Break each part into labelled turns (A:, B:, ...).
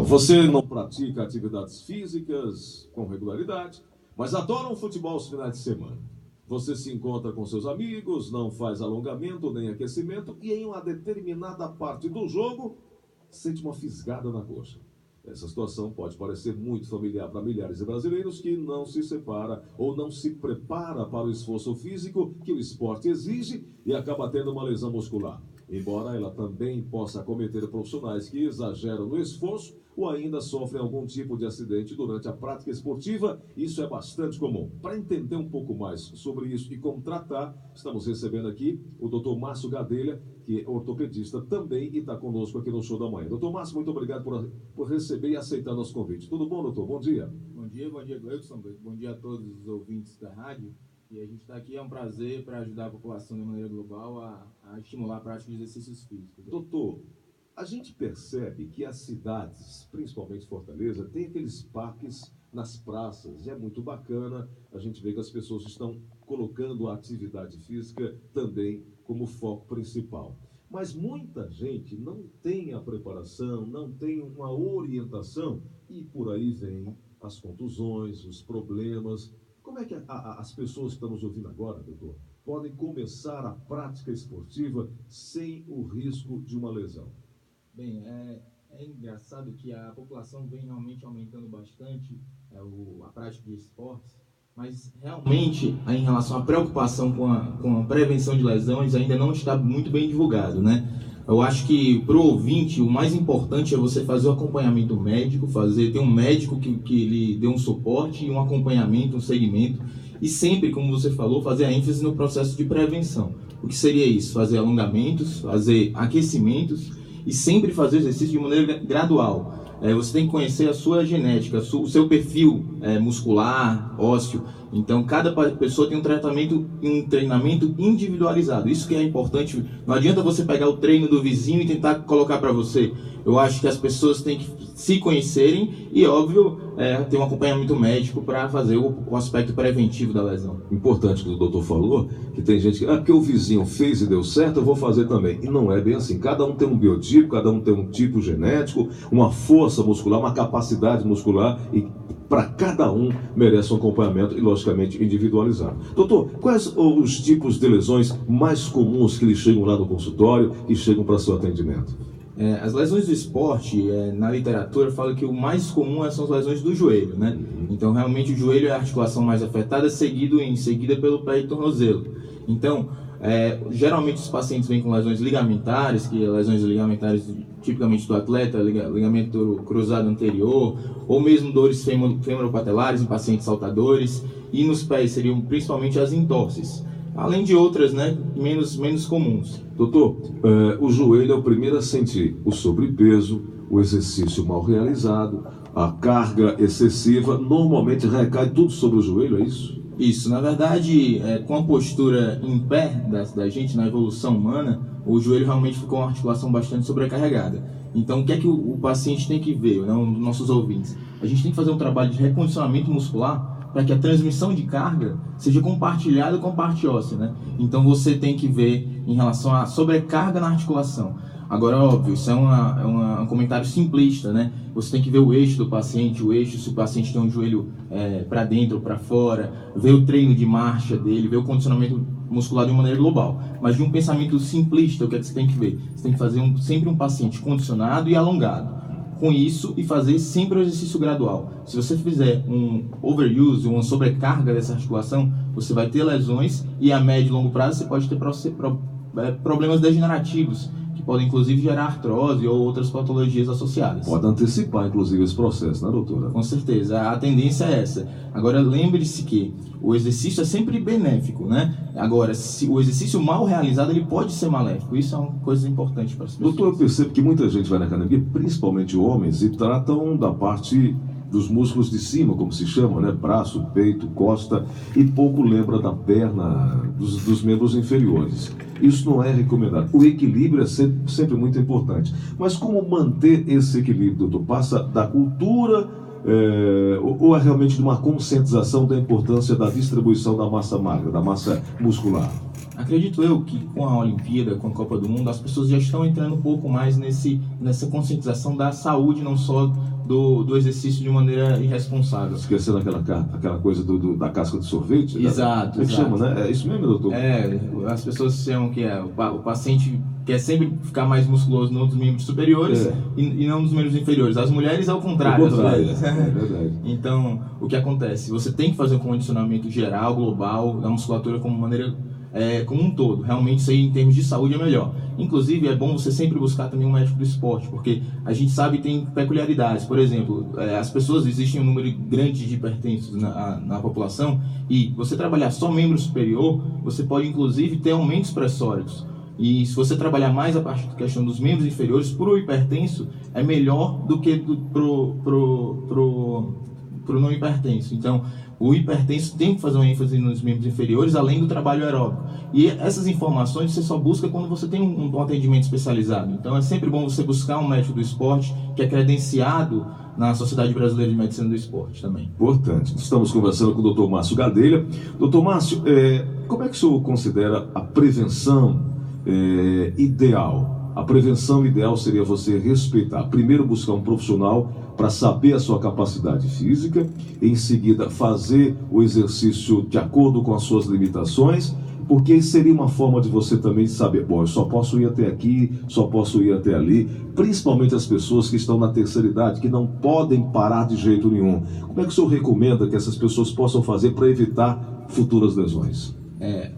A: Então, você não pratica atividades físicas com regularidade, mas adora um futebol aos finais de semana. Você se encontra com seus amigos, não faz alongamento nem aquecimento e em uma determinada parte do jogo, sente uma fisgada na coxa. Essa situação pode parecer muito familiar para milhares de brasileiros que não se separa ou não se prepara para o esforço físico que o esporte exige e acaba tendo uma lesão muscular. Embora ela também possa acometer profissionais que exageram no esforço ou ainda sofrem algum tipo de acidente durante a prática esportiva, isso é bastante comum. Para entender um pouco mais sobre isso e como tratar, estamos recebendo aqui o Dr. Márcio Gadelha, que é ortopedista também e está conosco aqui no Show da Manhã. Dr. Márcio, muito obrigado por receber e aceitar nosso convite. Tudo bom, doutor? Bom dia.
B: Bom dia, Gleudson. Bom dia a todos os ouvintes da rádio. E a gente está aqui, é um prazer para ajudar a população de maneira global a estimular a prática de exercícios físicos.
A: Doutor, a gente percebe que as cidades, principalmente Fortaleza, tem aqueles parques nas praças, e é muito bacana a gente ver que as pessoas estão colocando a atividade física também como foco principal. Mas muita gente não tem a preparação, não tem uma orientação, e por aí vem as contusões, os problemas. Como é que as pessoas que estão nos ouvindo agora, doutor, podem começar a prática esportiva sem o risco de uma lesão?
B: Bem, é engraçado que a população vem realmente aumentando bastante a prática de esportes, mas realmente, em relação à preocupação com a prevenção de lesões, ainda não está muito bem divulgado, né? Eu acho que para o ouvinte, o mais importante é você fazer o acompanhamento médico, ter um médico que lhe dê um suporte e um acompanhamento, um segmento, e sempre, como você falou, fazer a ênfase no processo de prevenção. O que seria isso? Fazer alongamentos, fazer aquecimentos e sempre fazer exercício de maneira gradual. Você tem que conhecer a sua genética, o seu perfil muscular, ósseo. Então, cada pessoa tem um treinamento individualizado. Isso que é importante. Não adianta você pegar o treino do vizinho e tentar colocar para você. Eu acho que as pessoas têm que se conhecerem e, óbvio, ter um acompanhamento médico para fazer o aspecto preventivo da lesão.
A: Importante que o doutor falou, que tem gente que, porque o vizinho fez e deu certo, eu vou fazer também. E não é bem assim. Cada um tem um biotipo, cada um tem um tipo genético, uma força muscular, uma capacidade muscular e para cada um merece um acompanhamento e, logicamente, individualizado. Doutor, quais os tipos de lesões mais comuns que lhe chegam lá no consultório e chegam para seu atendimento?
B: As lesões do esporte, na literatura, fala que o mais comum são as lesões do joelho, né? Então, realmente, o joelho é a articulação mais afetada, em seguida pelo pé e tornozelo. Então, geralmente os pacientes vêm com lesões ligamentares, que lesões ligamentares tipicamente do atleta, ligamento cruzado anterior, ou mesmo dores femoropatelares em pacientes saltadores, e nos pés seriam principalmente as entorses, além de outras, né, menos comuns.
A: Doutor, o joelho é o primeiro a sentir o sobrepeso, o exercício mal realizado, a carga excessiva, normalmente recai tudo sobre o joelho, é isso?
B: Isso, na verdade, com a postura em pé da gente na evolução humana, o joelho realmente ficou uma articulação bastante sobrecarregada. Então, o que é que o paciente tem que ver, né, os nossos ouvintes? A gente tem que fazer um trabalho de recondicionamento muscular para que a transmissão de carga seja compartilhada com a parte óssea, né? Então, você tem que ver em relação à sobrecarga na articulação. Agora, óbvio, isso é um comentário simplista, né? Você tem que ver o eixo do paciente, se o paciente tem um joelho para dentro ou para fora, ver o treino de marcha dele, ver o condicionamento muscular de uma maneira global. Mas de um pensamento simplista, o que é que você tem que ver? Você tem que fazer sempre um paciente condicionado e alongado. Com isso, e fazer sempre o exercício gradual. Se você fizer um overuse, uma sobrecarga dessa articulação, você vai ter lesões e a médio e longo prazo você pode ter problemas degenerativos, que podem inclusive gerar artrose ou outras patologias associadas.
A: Pode antecipar, inclusive, esse processo, né, doutora?
B: Com certeza, a tendência é essa. Agora, lembre-se que o exercício é sempre benéfico, né? Agora, se o exercício mal realizado, ele pode ser maléfico. Isso é uma coisa importante para as pessoas.
A: Doutor, eu percebo que muita gente vai na academia, principalmente homens, e tratam da parte dos músculos de cima, como se chama, né? Braço, peito, costa, e pouco lembra da perna, dos membros inferiores. Isso não é recomendado. O equilíbrio é sempre muito importante. Mas como manter esse equilíbrio, doutor? Passa da cultura ou é realmente de uma conscientização da importância da distribuição da massa magra, da massa muscular?
B: Acredito eu que com a Olimpíada, com a Copa do Mundo, as pessoas já estão entrando um pouco mais nessa conscientização da saúde, não só do exercício de maneira irresponsável.
A: Esquecendo aquela coisa da casca de sorvete?
B: Exato.
A: Né? Chama, né? É isso mesmo, doutor?
B: As pessoas chamam que o paciente quer sempre ficar mais musculoso nos membros superiores e não nos membros inferiores. As mulheres é o contrário.
A: É verdade.
B: Então, o que acontece? Você tem que fazer um condicionamento geral, global, da musculatura como maneira... como um todo, realmente isso aí em termos de saúde é melhor. Inclusive é bom você sempre buscar também um médico do esporte, porque a gente sabe que tem peculiaridades. Por exemplo, as pessoas, existem um número grande de hipertensos na população, e você trabalhar só membro superior, você pode inclusive ter aumentos pressóricos. E se você trabalhar mais a parte da questão dos membros inferiores, para o hipertenso é melhor do que pro não hipertenso. Então, o hipertenso tem que fazer uma ênfase nos membros inferiores, além do trabalho aeróbico. E essas informações você só busca quando você tem um atendimento especializado. Então, é sempre bom você buscar um médico do esporte que é credenciado na Sociedade Brasileira de Medicina do Esporte também.
A: Importante. Estamos conversando com o Dr. Márcio Gadelha. Dr. Márcio, como é que o senhor considera a prevenção ideal? A prevenção ideal seria você respeitar, primeiro buscar um profissional para saber a sua capacidade física, em seguida fazer o exercício de acordo com as suas limitações, porque seria uma forma de você também saber, bom, eu só posso ir até aqui, só posso ir até ali, principalmente as pessoas que estão na terceira idade, que não podem parar de jeito nenhum. Como é que o senhor recomenda que essas pessoas possam fazer para evitar futuras lesões?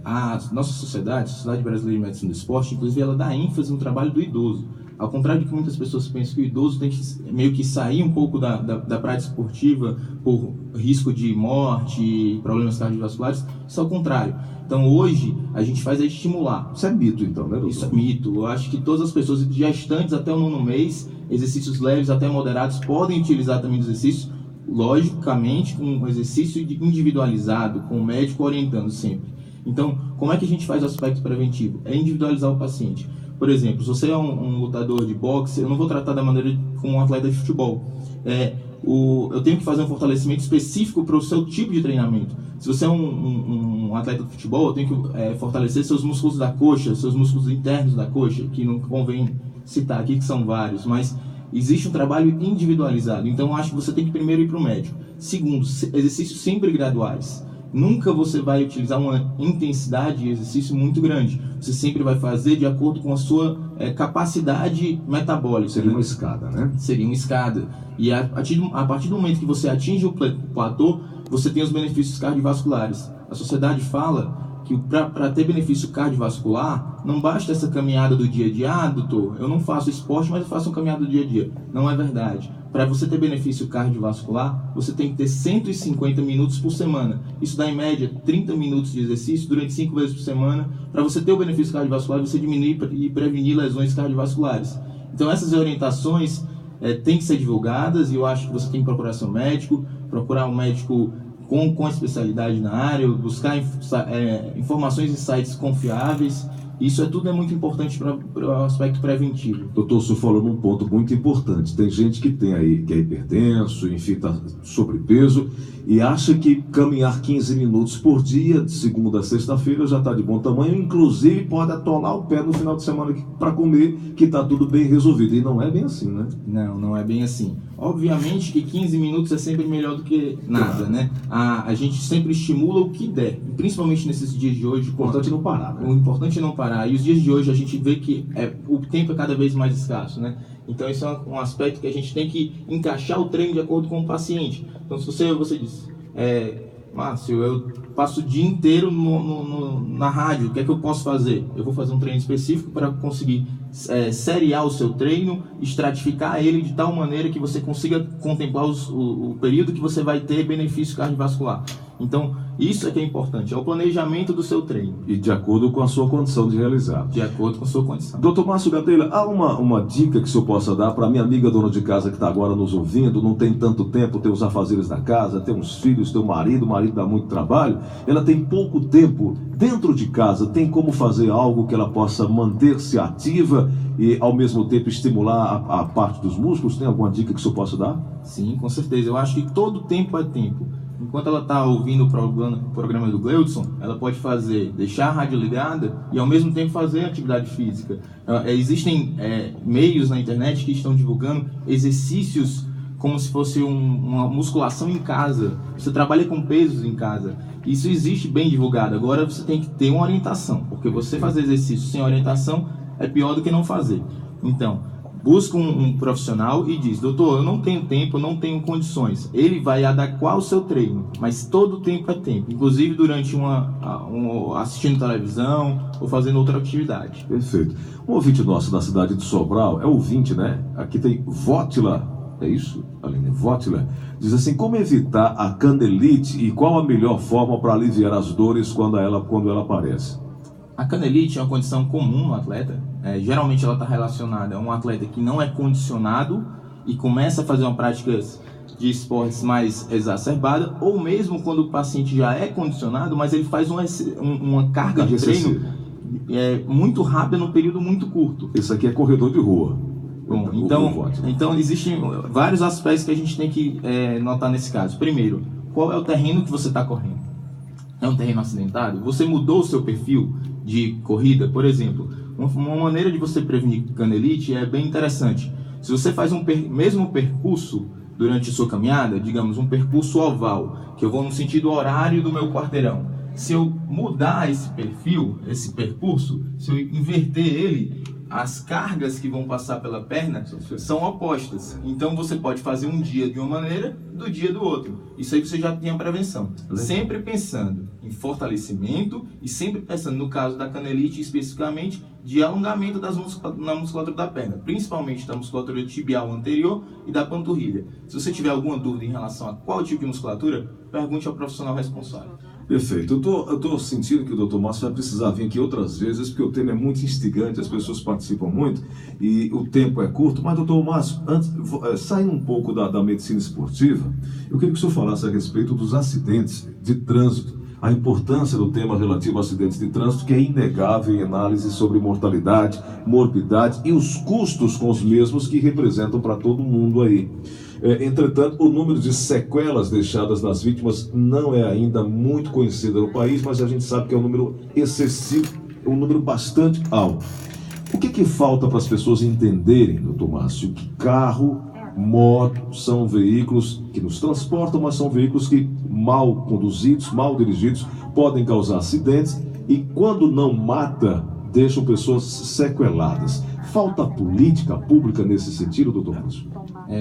B: A nossa sociedade, a Sociedade Brasileira de Medicina do Esporte, inclusive, ela dá ênfase no trabalho do idoso. Ao contrário de que muitas pessoas pensam que o idoso tem que meio que sair um pouco da prática esportiva por risco de morte, problemas cardiovasculares, isso é o contrário. Então, hoje, a gente faz estimular.
A: Isso é mito, então, né, doutor?
B: Isso é mito. Eu acho que todas as pessoas gestantes até o 9º mês, exercícios leves até moderados, podem utilizar também os exercícios, logicamente, com um exercício individualizado, com o médico orientando sempre. Então, como é que a gente faz o aspecto preventivo? É individualizar o paciente. Por exemplo, se você é um lutador de boxe, eu não vou tratar da maneira como um atleta de futebol. Eu tenho que fazer um fortalecimento específico para o seu tipo de treinamento. Se você é um atleta de futebol, eu tenho que fortalecer seus músculos da coxa, seus músculos internos da coxa, que não convém citar aqui, que são vários, mas existe um trabalho individualizado. Então, eu acho que você tem que primeiro ir para o médico. Segundo, exercícios sempre graduais. Nunca você vai utilizar uma intensidade de exercício muito grande. Você sempre vai fazer de acordo com a sua capacidade metabólica.
A: Seria uma escada, né?
B: Seria uma escada. E a partir do momento que você atinge o platô, você tem os benefícios cardiovasculares. A sociedade fala que para ter benefício cardiovascular, não basta essa caminhada do dia a dia. Doutor, eu não faço esporte, mas eu faço uma caminhada do dia a dia. Não é verdade. Para você ter benefício cardiovascular, você tem que ter 150 minutos por semana. Isso dá, em média, 30 minutos de exercício durante 5 vezes por semana. Para você ter o benefício cardiovascular, você diminuir e prevenir lesões cardiovasculares. Então, essas orientações têm que ser divulgadas, e eu acho que você tem que procurar seu médico, procurar um médico com especialidade na área, buscar informações em sites confiáveis. Isso tudo é muito importante para o aspecto preventivo.
A: Doutor, o senhor falou num ponto muito importante. Tem gente que tem aí, que é hipertenso, enfim, está sobrepeso, e acha que caminhar 15 minutos por dia, de segunda a sexta-feira, já está de bom tamanho, inclusive pode atolar o pé no final de semana para comer, que está tudo bem resolvido. E não é bem assim, né?
B: Não é bem assim. Obviamente que 15 minutos é sempre melhor do que nada, né? A gente sempre estimula o que der, principalmente nesses dias de hoje.
A: O importante é não parar, né?
B: O importante é não parar. E os dias de hoje a gente vê que o tempo é cada vez mais escasso, né? Então isso é um aspecto que a gente tem que encaixar o treino de acordo com o paciente. Então se você diz, Márcio, eu passo o dia inteiro na rádio, o que é que eu posso fazer? Eu vou fazer um treino específico para conseguir seriar o seu treino, estratificar ele de tal maneira que você consiga contemplar o período que você vai ter benefício cardiovascular. Então, isso é que é importante, é o planejamento do seu treino.
A: E de acordo com a sua condição de realizar.
B: De acordo com a sua condição.
A: Doutor Márcio Gadelha, há uma dica que o senhor possa dar para minha amiga dona de casa que está agora nos ouvindo, não tem tanto tempo, tem os afazeres da casa, tem uns filhos, tem o marido dá muito trabalho, ela tem pouco tempo dentro de casa, tem como fazer algo que ela possa manter-se ativa e ao mesmo tempo estimular a parte dos músculos? Tem alguma dica que o senhor possa dar?
B: Sim, com certeza. Eu acho que todo tempo é tempo. enquanto ela está ouvindo o programa do Gleudson, ela pode deixar a rádio ligada e ao mesmo tempo fazer atividade física. Existem meios na internet que estão divulgando exercícios como se fosse uma musculação em casa. Você trabalha com pesos em casa. Isso existe bem divulgado. Agora você tem que ter uma orientação, porque você fazer exercício sem orientação é pior do que não fazer. Então, busca um profissional e diz: doutor, eu não tenho tempo, eu não tenho condições. Ele vai adequar o seu treino, mas todo tempo é tempo, inclusive durante assistindo televisão ou fazendo outra atividade.
A: Perfeito. Um ouvinte nosso da cidade de Sobral, é ouvinte, né? Aqui tem Vótila, é isso, Aline? Vótila, diz assim: como evitar a canelite e qual a melhor forma para aliviar as dores quando ela aparece?
B: A canelite é uma condição comum no atleta. Geralmente ela está relacionada a um atleta que não é condicionado e começa a fazer uma prática de esportes mais exacerbada, ou mesmo quando o paciente já é condicionado, mas ele faz uma carga de treino muito rápida num período muito curto.
A: Isso aqui é corredor de rua.
B: Bom, então existem vários aspectos que a gente tem que notar nesse caso. Primeiro, qual é o terreno que você está correndo? É um terreno acidentado? Você mudou o seu perfil de corrida? Por exemplo, uma maneira de você prevenir canelite é bem interessante. Se você faz mesmo percurso durante a sua caminhada, digamos um percurso oval, que eu vou no sentido horário do meu quarteirão, se eu mudar esse perfil, esse percurso, se eu inverter ele, as cargas que vão passar pela perna são opostas. Então você pode fazer um dia de uma maneira, do dia do outro. Isso aí você já tem a prevenção. Sempre pensando em fortalecimento e sempre pensando, no caso da canelite especificamente, de alongamento na musculatura da perna, principalmente da musculatura tibial anterior e da panturrilha. Se você tiver alguma dúvida em relação a qual tipo de musculatura, pergunte ao profissional responsável.
A: Perfeito. Eu tô sentindo que o Dr. Márcio vai precisar vir aqui outras vezes, porque o tema é muito instigante, as pessoas participam muito e o tempo é curto. Mas, Dr. Márcio, saindo um pouco da medicina esportiva, eu queria que o senhor falasse a respeito dos acidentes de trânsito, a importância do tema relativo a acidentes de trânsito, que é inegável em análise sobre mortalidade, morbidade e os custos com os mesmos que representam para todo mundo aí. Entretanto, o número de sequelas deixadas nas vítimas não é ainda muito conhecido no país, mas a gente sabe que é um número excessivo, é um número bastante alto. O que falta para as pessoas entenderem, doutor Márcio, que carro, moto são veículos que nos transportam, mas são veículos que, mal conduzidos, mal dirigidos, podem causar acidentes e, quando não mata, deixam pessoas sequeladas. Falta política pública nesse sentido, doutor Márcio?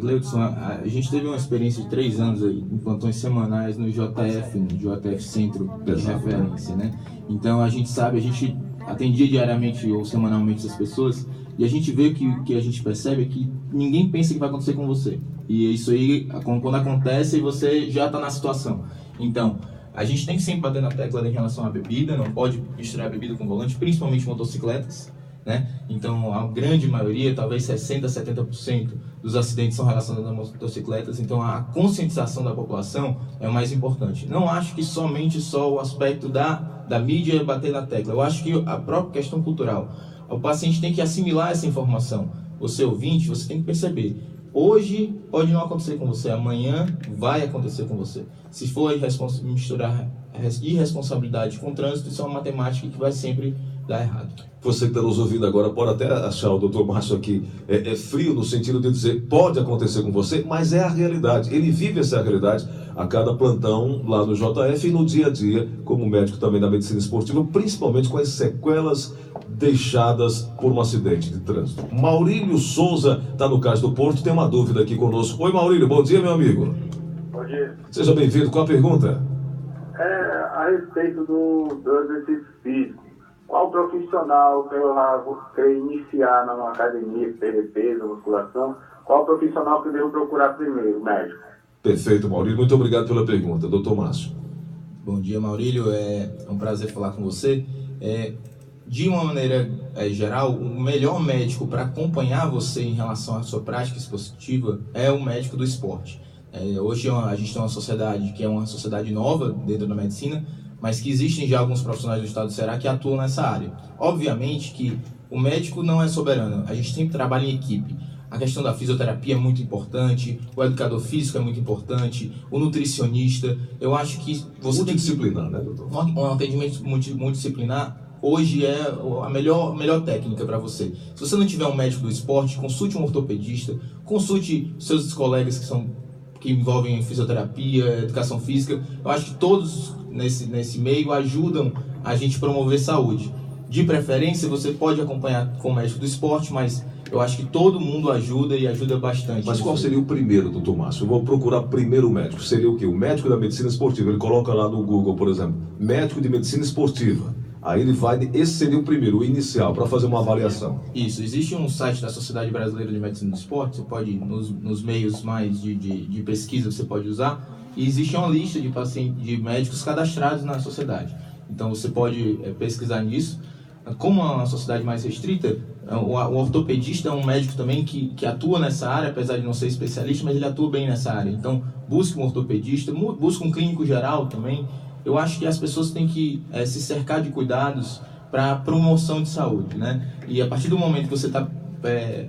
B: Gleudson, a gente teve uma experiência de 3 anos aí, em plantões semanais no JF Centro de Referência, né? Então a gente sabe, a gente atendia diariamente ou semanalmente as pessoas e a gente vê que a gente percebe que ninguém pensa que vai acontecer com você. E isso aí, quando acontece, você já está na situação. Então, a gente tem que sempre bater na tecla em relação à bebida, não pode misturar bebida com volante, principalmente motocicletas, né? Então, a grande maioria, talvez 60%, 70% dos acidentes são relacionados a motocicletas. Então, a conscientização da população é o mais importante. Não acho que somente o aspecto da mídia bater na tecla. Eu acho que a própria questão cultural. O paciente tem que assimilar essa informação. Você ouvinte, você tem que perceber. Hoje pode não acontecer com você, amanhã vai acontecer com você. Se for misturar irresponsabilidade com trânsito, isso é uma matemática que vai sempre dar errado.
A: Você que está nos ouvindo agora pode até achar o Dr. Márcio aqui frio no sentido de dizer pode acontecer com você, mas é a realidade. Ele vive essa realidade a cada plantão lá no JF e no dia a dia, como médico também da medicina esportiva, principalmente com as sequelas deixadas por um acidente de trânsito. Maurílio Souza está no Cais do Porto, tem uma dúvida aqui conosco. Oi, Maurílio, bom dia, meu amigo.
C: Bom dia.
A: Seja bem-vindo. Qual a pergunta?
C: A respeito do exercício físico. Qual profissional que eu vou iniciar numa academia, perder peso, musculação, qual profissional que eu devo procurar primeiro, médico?
A: Perfeito, Maurílio. Muito obrigado pela pergunta. Doutor Márcio.
B: Bom dia, Maurílio. É um prazer falar com você. De uma maneira geral, o melhor médico para acompanhar você em relação à sua prática esportiva é o médico do esporte. Hoje a gente tem uma sociedade que é uma sociedade nova dentro da medicina, mas que existem já alguns profissionais do estado do Ceará que atuam nessa área. Obviamente que o médico não é soberano, a gente sempre trabalha em equipe. A questão da fisioterapia é muito importante, o educador físico é muito importante, o nutricionista. Eu acho que você
A: multidisciplinar, né, doutor?
B: Um atendimento multidisciplinar hoje é a melhor técnica para você. Se você não tiver um médico do esporte, consulte um ortopedista, consulte seus colegas que envolvem fisioterapia, educação física. Eu acho que todos nesse meio ajudam a gente promover saúde. De preferência, você pode acompanhar com o médico do esporte, mas eu acho que todo mundo ajuda e ajuda bastante.
A: Mas qual seria o primeiro, doutor Márcio? Eu vou procurar primeiro o médico. Seria o quê? O médico da medicina esportiva. Ele coloca lá no Google, por exemplo, médico de medicina esportiva. Aí ele vai, esse seria o primeiro, o inicial, para fazer uma avaliação.
B: Isso, existe um site da Sociedade Brasileira de Medicina do Esporte, você pode, nos meios mais de pesquisa, você pode usar, e existe uma lista de médicos cadastrados na sociedade. Então você pode pesquisar nisso. Como é uma sociedade mais restrita, o ortopedista é um médico também que atua nessa área, apesar de não ser especialista, mas ele atua bem nessa área. Então busque um ortopedista, busque um clínico geral também. Eu acho que as pessoas têm que se cercar de cuidados para promoção de saúde, né? E a partir do momento que você está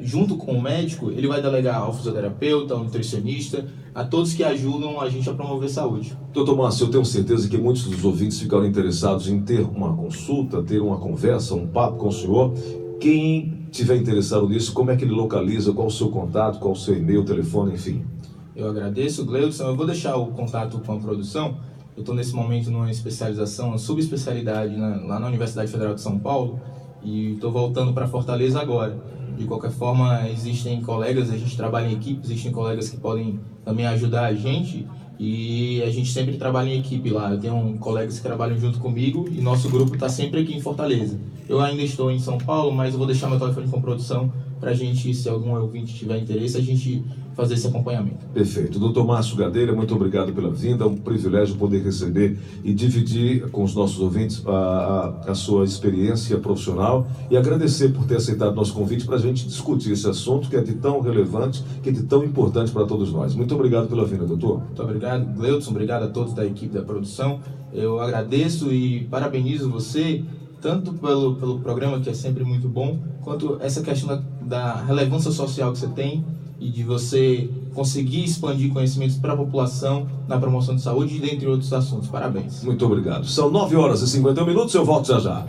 B: junto com o médico, ele vai delegar ao fisioterapeuta, ao nutricionista, a todos que ajudam a gente a promover saúde.
A: Doutor Márcio, eu tenho certeza que muitos dos ouvintes ficaram interessados em ter uma consulta, ter uma conversa, um papo com o senhor. Quem tiver interessado nisso, como é que ele localiza, qual o seu contato, qual o seu e-mail, telefone, enfim?
B: Eu agradeço, Gleudson. Eu vou deixar o contato com a produção. Eu estou nesse momento numa especialização, uma subespecialidade lá na Universidade Federal de São Paulo e estou voltando para Fortaleza agora. De qualquer forma, existem colegas, a gente trabalha em equipe, existem colegas que podem também ajudar a gente e a gente sempre trabalha em equipe lá. Eu tenho colegas que trabalham junto comigo e nosso grupo está sempre aqui em Fortaleza. Eu ainda estou em São Paulo, mas eu vou deixar meu telefone com produção para a gente, se algum ouvinte tiver interesse, a gente fazer esse acompanhamento.
A: Perfeito. Doutor Márcio Gadelha, muito obrigado pela vinda. É um privilégio poder receber e dividir com os nossos ouvintes a sua experiência profissional e agradecer por ter aceitado nosso convite para a gente discutir esse assunto que é de tão relevante, que é de tão importante para todos nós. Muito obrigado pela vinda, doutor.
B: Muito obrigado, Gleudson. Obrigado a todos da equipe da produção. Eu agradeço e parabenizo você tanto pelo programa, que é sempre muito bom, quanto essa questão da relevância social que você tem e de você conseguir expandir conhecimentos para a população na promoção de saúde e dentre outros assuntos. Parabéns.
A: Muito obrigado. São 9h51, eu volto já já.